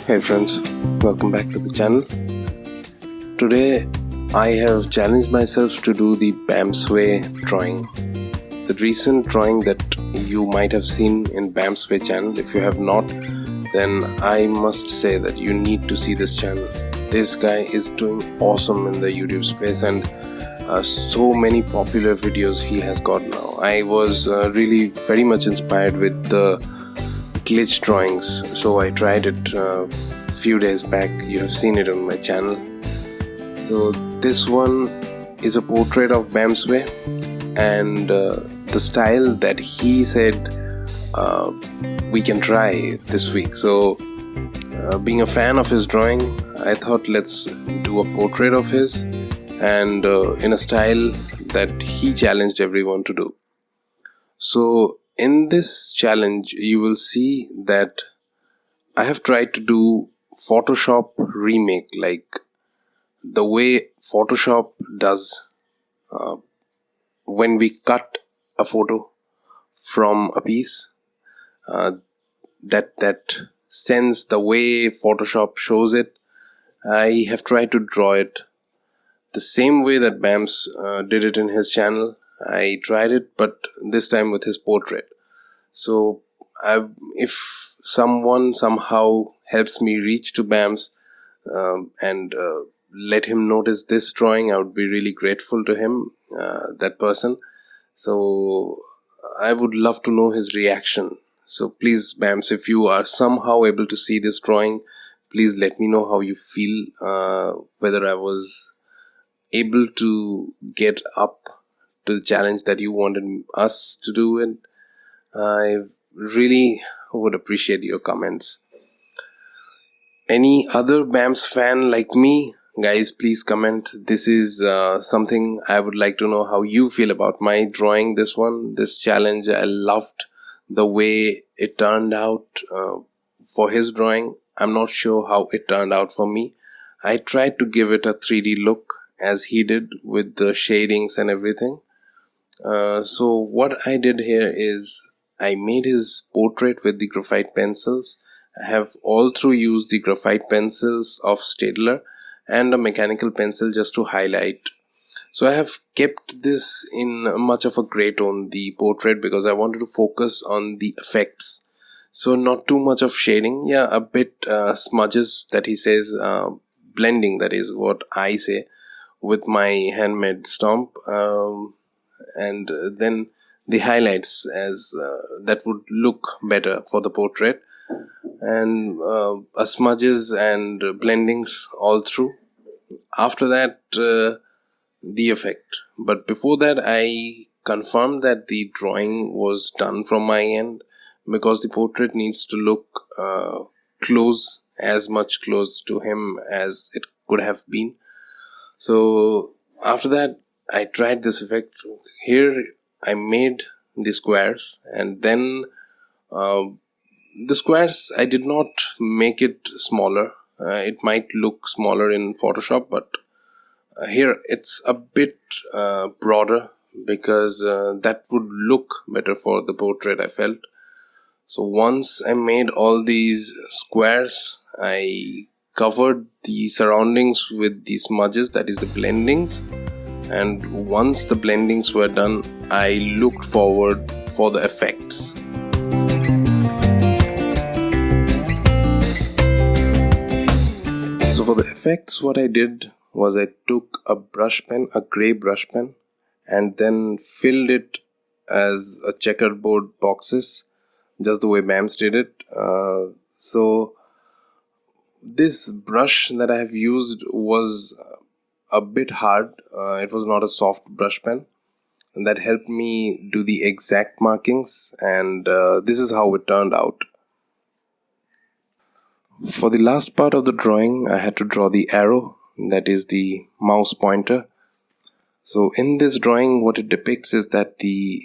Hey friends, welcome back to the channel. Today I have challenged myself to do the bamsway drawing. The recent drawing that you might have seen in bamsway channel. If you have not, then I must say that you need to see this channel. This guy is doing awesome in the YouTube space, and so many popular videos he has got now. I was really very much inspired with the glitch drawings, so I tried it a few days back. You have seen it on my channel. So this one is a portrait of bamsway, and the style that he said we can try this week. So being a fan of his drawing, I thought let's do a portrait of his, and in a style that he challenged everyone to do. So in this challenge you will see that I have tried to do Photoshop remake, like the way Photoshop does when we cut a photo from a piece, that sense, the way Photoshop shows it. I have tried to draw it the same way that BAMS did it in his channel. I tried it, but this time with his portrait. So if someone somehow helps me reach to BAMS and let him notice this drawing, I would be really grateful to him, that person. So I would love to know his reaction. So please, BAMS, if you are somehow able to see this drawing, please let me know how you feel, whether I was able to get up to the challenge that you wanted us to do it. I really would appreciate your comments. Any other BAMS fan like me, guys, please comment. This is something I would like to know how you feel about my drawing this challenge. I loved the way it turned out for his drawing. I'm not sure how it turned out for me. I tried to give it a 3D look as he did with the shadings and everything. So what I did here is I made his portrait with the graphite pencils. I have all through used the graphite pencils of Staedtler and a mechanical pencil just to highlight. So I have kept this in much of a gray tone, the portrait, because I wanted to focus on the effects. So not too much of shading, yeah, a bit smudges that he says, blending, that is what I say, with my handmade stomp, and then the highlights as that would look better for the portrait, and smudges and blendings all through. After that, the effect. But before that, I confirmed that the drawing was done from my end, because the portrait needs to look close, as much close to him as it could have been. So after that, I tried this effect. Here I made the squares, and then the squares, I did not make it smaller. It might look smaller in Photoshop, but here it's a bit broader, because that would look better for the portrait, I felt. So once I made all these squares, I covered the surroundings with the smudges, that is the blendings. And once the blendings were done, I looked forward for the effects. So for the effects, what I did was I took a brush pen, a grey brush pen, and then filled it as a checkerboard boxes, just the way BAMS did it. So this brush that I have used was a bit hard. It was not a soft brush pen, and that helped me do the exact markings, and this is how it turned out. For the last part of the drawing, I had to draw the arrow, that is the mouse pointer. So in this drawing, what it depicts is that the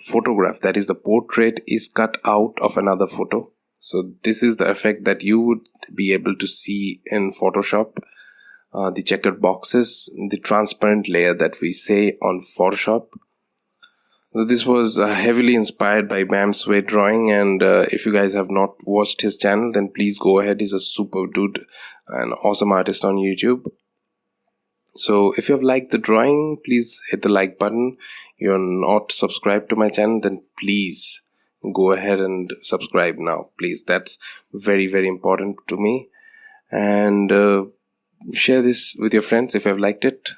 photograph, that is the portrait, is cut out of another photo. So this is the effect that you would be able to see in Photoshop. The checkered boxes, the transparent layer that we say on Photoshop. So this was heavily inspired by bamsway drawing, and if you guys have not watched his channel, then please go ahead. He's a super dude, an awesome artist on YouTube. So if you have liked the drawing, please hit the like button. You're not subscribed to my channel, then please go ahead and subscribe now, please. That's very, very important to me. And share this with your friends if you have liked it.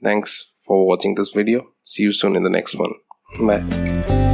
Thanks for watching this video. See you soon in the next one. Bye.